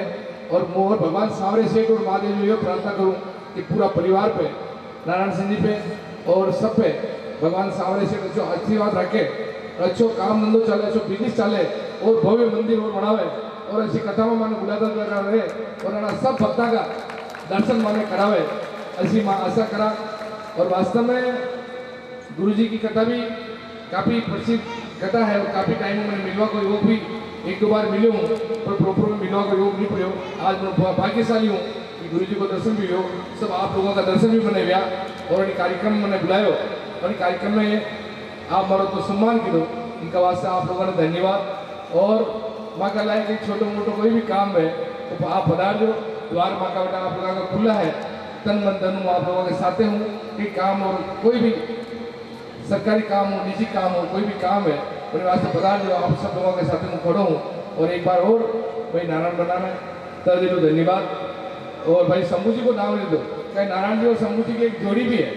और मोहर भगवान सांवरिया सेठ और महादेव जी को प्रार्थना करूं कि पूरा परिवार पे नारायण सिंह जी पे और सब पे भगवान सांवरिया सेठ अच्छो आशीर्वाद रखे, अच्छो काम धंधो चले, अच्छो बिजनेस चले और भव्य मंदिर और बनावे और ऐसी कथाओं माने बुलाता रहे और सब भक्ता का दर्शन माने करावे, ऐसी माँ आशा करा। और वास्तव में गुरु जी की कथा भी काफ़ी प्रसिद्ध कथा है और काफ़ी टाइम में मिलवा को योग भी एक दो बार मिले हूँ पर प्रॉपर में मिलवा को योग नहीं पड़े हो। आज मैं भाग्यशाली हूँ कि गुरु जी को दर्शन भी हो, सब आप लोगों का दर्शन भी मैंने लिया और इन कार्यक्रम मैंने बुलायो और इन कार्यक्रम में आप मारो तो सम्मान की दो, इनका वास्ते आप लोगों ने धन्यवाद। और माँ का लायक एक छोटे मोटे कोई भी काम है तो आप पधार दो, द्वार माँ का बेटा आप लोगों का खुला है, तन मन धन हूँ आप लोगों के साथ हूँ कि काम और कोई भी सरकारी काम हो, निजी काम हो, कोई भी काम है उन्हें वास्ते पधार दो, आप सब लोगों के साथ में खड़ो हूँ। और एक बार और भाई नारायण बनाना तर दिलो धन्यवाद। और भाई शंभू जी को नाम ले दो, क्या नारायण जी और शंभू जी की एक जोड़ी भी है,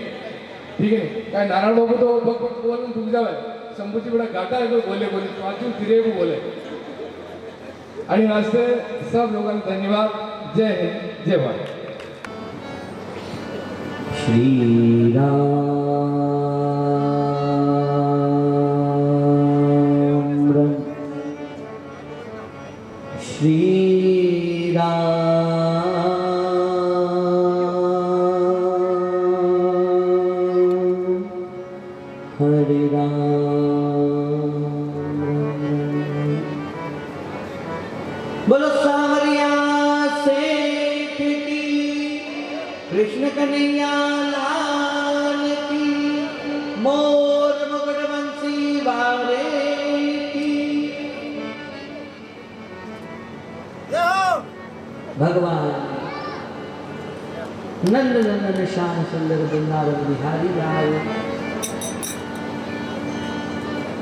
ठीक है नहीं, क्या नारायण बाबू तो बक बक बोल डूब जावे, शंभू जी बड़ा घाटा है तो बोले बोले पाँचों फिरे को बोले। अभी वास्ते सब लोगों का धन्यवाद। जय हिंद, जय भारत। श्री राम श्री राम हरे राम। बोलो सांवरिया सेठ की, कृष्ण कन्हैया लाल की, मोर मुकुट बंसी वाले की। भगवान नंद नंदन श्याम सुंदर वृंदावन बिहारी लाल,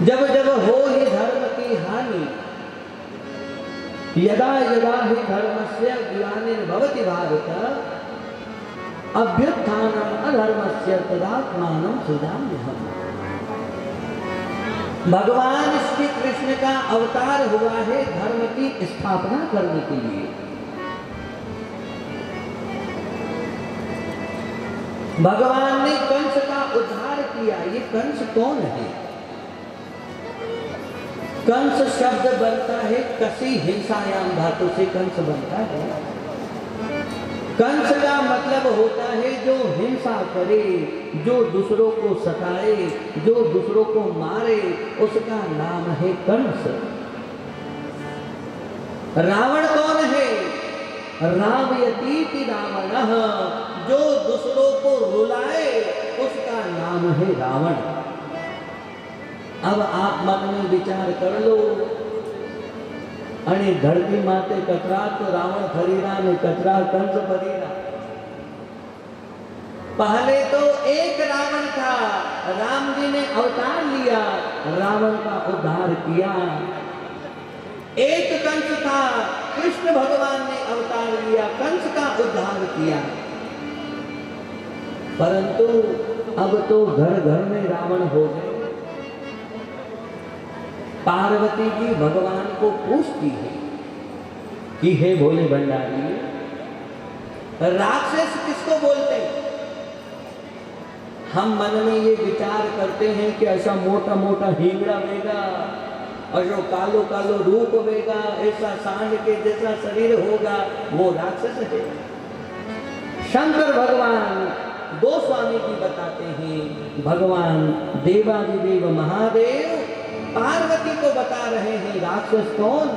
जब जब हो ही धर्म की हानि, यदा यदा हि धर्मस्य ग्लानिर्भवति भारत, अभ्युत्थानम् अधर्मस्य तदात्मानं सृजाम्यहम्। भगवान श्री कृष्ण का अवतार हुआ है धर्म की स्थापना करने के लिए। भगवान ने कंस का उद्धार किया। ये कंस कौन है? कंस शब्द बनता है कसी हिंसायाम धातु से कंस बनता है। कंस का मतलब होता है जो हिंसा करे, जो दूसरों को सताए, जो दूसरों को मारे, उसका नाम है कंस। रावण कौन है? रावयतीति रावणः, जो दूसरों को रुलाए उसका नाम है रावण। अब आप मन में विचार कर लो, अने धरती माते कचरा तो रावण खरीदा ने कचरा कंस भरीरा। पहले तो एक रावण था, राम जी ने अवतार लिया, रावण का उद्धार किया। एक कंस था, कृष्ण भगवान ने अवतार लिया, कंस का उद्धार किया। परंतु अब तो घर घर में रावण हो गए। पार्वती जी भगवान को पूछती है कि हे भोले भंडारी, राक्षस किसको बोलते हैं? हम मन में ये विचार करते हैं कि ऐसा मोटा मोटा हिंगड़ा वेगा और जो कालो कालो रूप वेगा, ऐसा सांड के जैसा शरीर होगा, वो राक्षस है। शंकर भगवान गोस्वामी जी बताते हैं, भगवान देवादिदेव महादेव पार्वती को बता रहे हैं राक्षस कौन?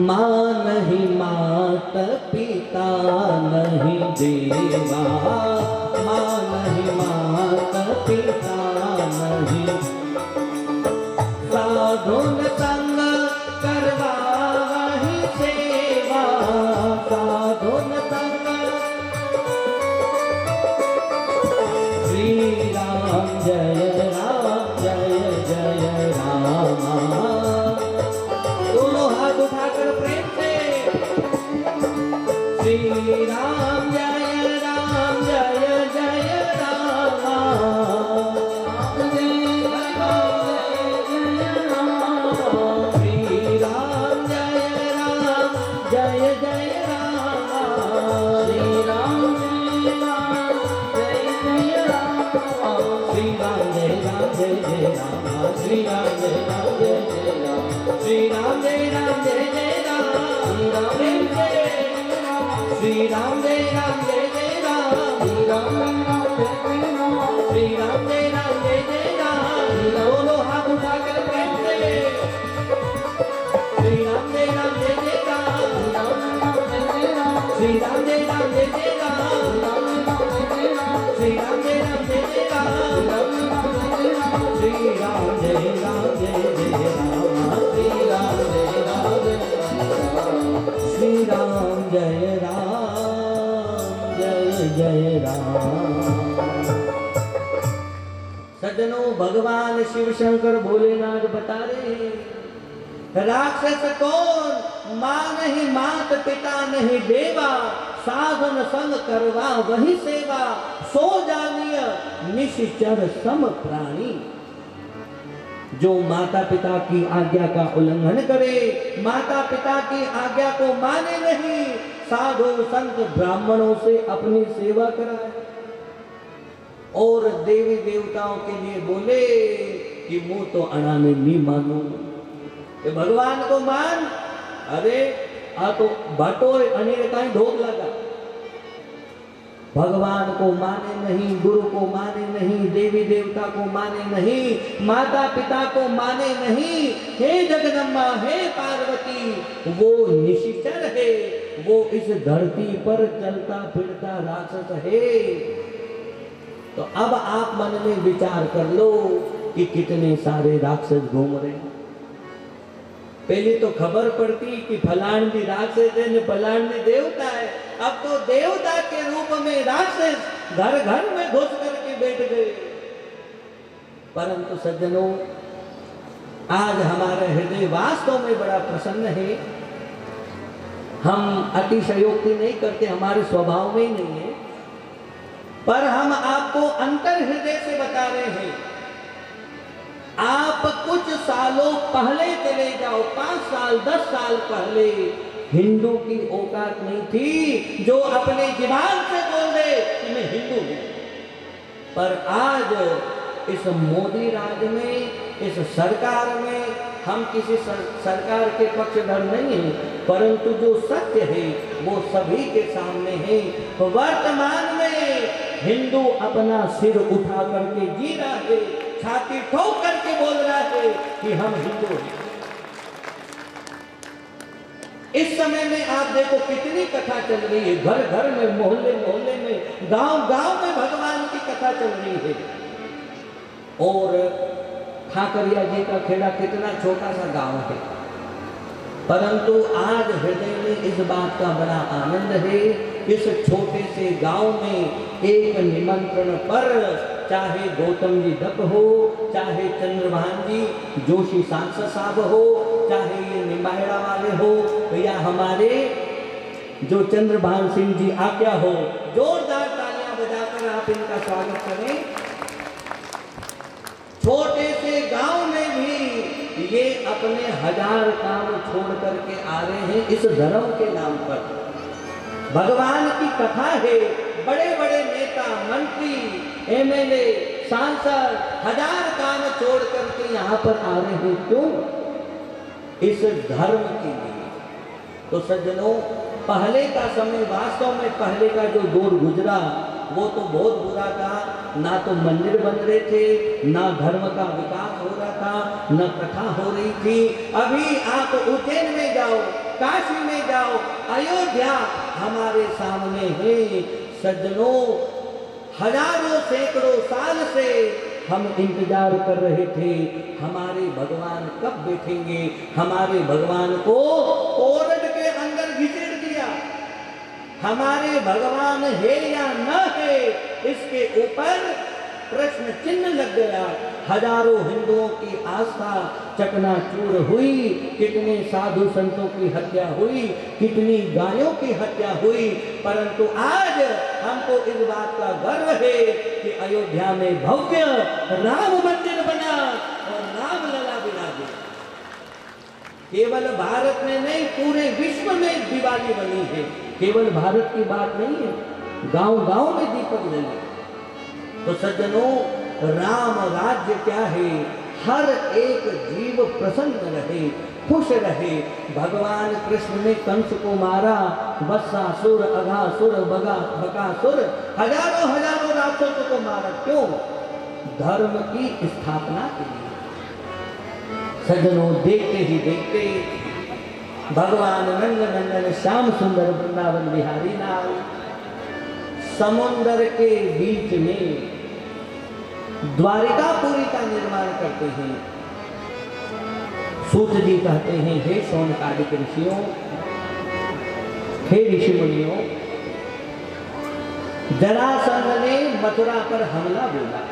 मां नहीं मात पिता नहीं देवा, मां नहीं मात पिता नहीं, साधुन संग करवा वही सेवा, साधुन संग। श्री राम जय राम जय जय राम। दोनों हाथ उठाकर प्रेम से श्री राम जय राम जय जय राम। श्री राम जय राम जय जय राम। श्री राम जय राम जय जय राम। श्री राम जय राम जय जय राम। श्री राम जय राम जय जय राम। श्री राम जय राम जय जय राम। श्री राम जय राम जय जय राम। श्री राम जय राम जय जय राम। दोनों हाथ उठाकर प्रेम से श्री राम जय राम जय जय राम। श्री राम जय राम जय जय राम। श्री राम जय राम जय जय राम। श्री राम जय राम जय जय राम। श्री राम जय राम जय राम। श्री राम जय राम जय जय राम। सज्जनों, भगवान शिव शंकर भोलेनाथ बता रहे हैं राक्षस कौन? मां नहीं मात पिता नहीं देवा, साधन संग करवा वही सेवा, सो जानिय निश्चर सम प्राणी। जो माता पिता की आज्ञा का उल्लंघन करे, माता पिता की आज्ञा को माने नहीं, साधु संत ब्राह्मणों से अपनी सेवा कराए और देवी देवताओं के लिए बोले कि मुंह तो अना में नहीं मानू, ये भगवान को मान। अरे आ तो बाटो अनिल का ढोक लगा। भगवान को माने नहीं, गुरु को माने नहीं, देवी देवता को माने नहीं, माता पिता को माने नहीं। हे जगदम्बा, हे पार्वती, वो निश्चर है, वो इस धरती पर चलता फिरता राक्षस है। तो अब आप मन में विचार कर लो कि कितने सारे राक्षस घूम रहे हैं। पहले तो खबर पड़ती कि फलानी राक्षस है न फलानी देवता है, अब तो देवता के रूप में राक्षस घर घर में घुस करके बैठ गए। परंतु सज्जनों, आज हमारा हृदय वास्तव में बड़ा प्रसन्न है। हम अतिशयोक्ति नहीं करते, हमारे स्वभाव में ही नहीं है, पर हम आपको अंतर हृदय से बता रहे हैं। आप कुछ सालों पहले चले जाओ, 5 साल 10 साल पहले हिंदू की औकात नहीं थी जो अपने जुबान से बोल दे कि मैं हिंदू हूं। पर आज इस मोदी राज में, इस सरकार में, हम किसी सरकार के पक्षधर नहीं हैं, परंतु जो सत्य है वो सभी के सामने है। वर्तमान में हिंदू अपना सिर उठा करके जी रहा है, छाती ठोक करके बोल रहा है कि हम हिंदू हैं। इस समय में आप देखो कितनी कथा चल रही है, घर घर में, मोहल्ले मोहल्ले में, गांव गांव में भगवान की कथा चल रही है। और खाकरिया जी का खेड़ा कितना छोटा सा गांव है, परंतु आज हृदय में इस बात का बड़ा आनंद है। इस छोटे से गांव में एक निमंत्रण पर, चाहे गौतम जी दत्त हो, चाहे चंद्रभान जी जोशी सांसद साहब हो, चाहे ये निम्बाहेड़ा वाले हो, या हमारे जो चंद्रभान सिंह जी आज्ञा हो, जोरदार तालियां बजाकर आप इनका स्वागत करें। छोटे से गांव में भी ये अपने 1000 काम छोड़ करके आ रहे हैं इस धर्म के नाम पर। भगवान की कथा है, बड़े बड़े नेता, मंत्री, एमएलए, सांसद 1000 काम छोड़ करके यहाँ पर आ रहे हैं, क्यों? इस धर्म के लिए। तो सज्जनों, पहले का समय, वास्तव में पहले का जो दौर गुजरा वो तो बहुत बुरा था। ना तो मंदिर बन रहे थे, ना धर्म का विकास हो रहा था, न कथा हो रही थी। अभी आप उज्जैन में जाओ, काशी में जाओ, अयोध्या हमारे सामने है। सज्जनों, हजारों सैकड़ों साल से हम इंतजार कर रहे थे, हमारे भगवान कब बैठेंगे। हमारे भगवान को कोरड के अंदर घिसेड़ दिया। हमारे भगवान है या न है, इसके ऊपर प्रश्न चिन्ह लग गया। हजारों हिंदुओं की आस्था चकनाचूर हुई, कितने साधु संतों की हत्या हुई, कितनी गायों की हत्या हुई। परंतु आज हमको इस बात का गर्व है कि अयोध्या में भव्य राम मंदिर बना और राम लला विराजे। केवल भारत में नहीं, पूरे विश्व में दिवाली बनी है। केवल भारत की बात नहीं है, गांव गांव में दीपक जले। तो सज्जनों, राम राज्य क्या है? हर एक जीव प्रसन्न रहे, खुश रहे। भगवान कृष्ण ने कंस को मारा, वत्सासुर, अघासुर, बकासुर, हजारों हजारों राक्षसों को मारा, क्यों? धर्म की स्थापना के लिए। सज्जनों, देखते ही देखते भगवान नंद नंदन श्याम सुंदर वृंदावन बिहारी लाल समुद्र के बीच में द्वारिकापुरी का निर्माण करते हैं। सूत जी कहते हैं, हे शौनकादिक ऋषियों, हे ऋषि मुनियों, जरासंध ने मथुरा पर हमला बोला।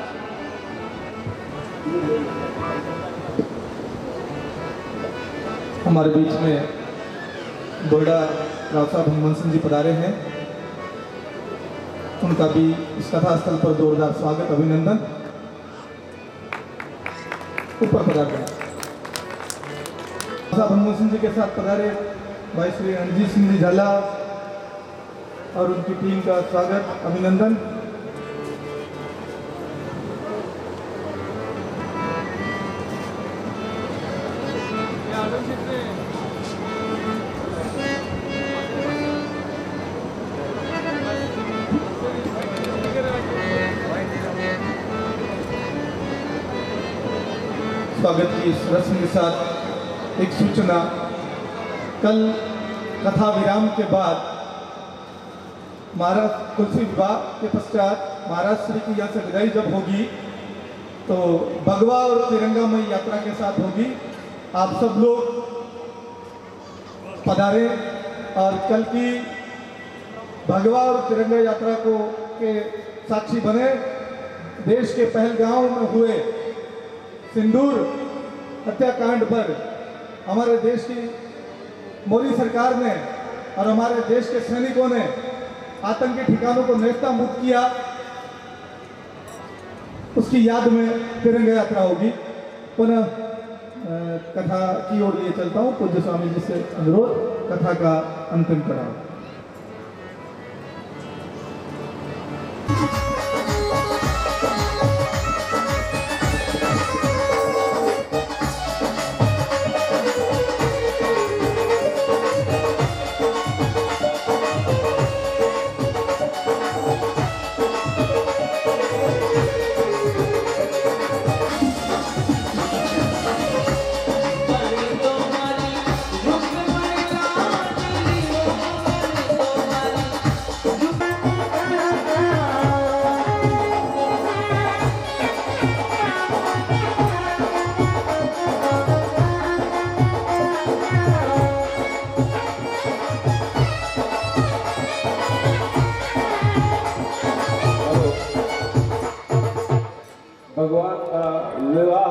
हमारे बीच में बोर्डा राव साहब हनुमान सिंह जी पधारे हैं, उनका भी इस कथा स्थल पर जोरदार स्वागत, अभिनंदन। ऊपर पधारे साहब हनुमान सिंह जी के साथ पधारे भाई श्री रणजीत सिंह जी झाला और उनकी टीम का स्वागत, अभिनंदन। स्वागत की इस रस्म के साथ एक सूचना, कल कथा विराम के बाद महाराज तुलसी विवाह के पश्चात महाराज श्री की यहाँ से विदाई जब होगी तो भगवा और तिरंगामयी यात्रा के साथ होगी। आप सब लोग पधारे और कल की भगवा और तिरंगा यात्रा को के साक्षी बने। देश के पहलगांव में हुए सिंदूर हत्याकांड पर हमारे देश की मोदी सरकार ने और हमारे देश के सैनिकों ने आतंकी ठिकानों को नेस्तनाबूद किया, उसकी याद में तिरंगा यात्रा होगी। पुनः कथा की ओर लिए चलता हूँ। पूज्य स्वामी जी से अनुरोध, कथा का अंतिम कराओ। भगवान का विवाह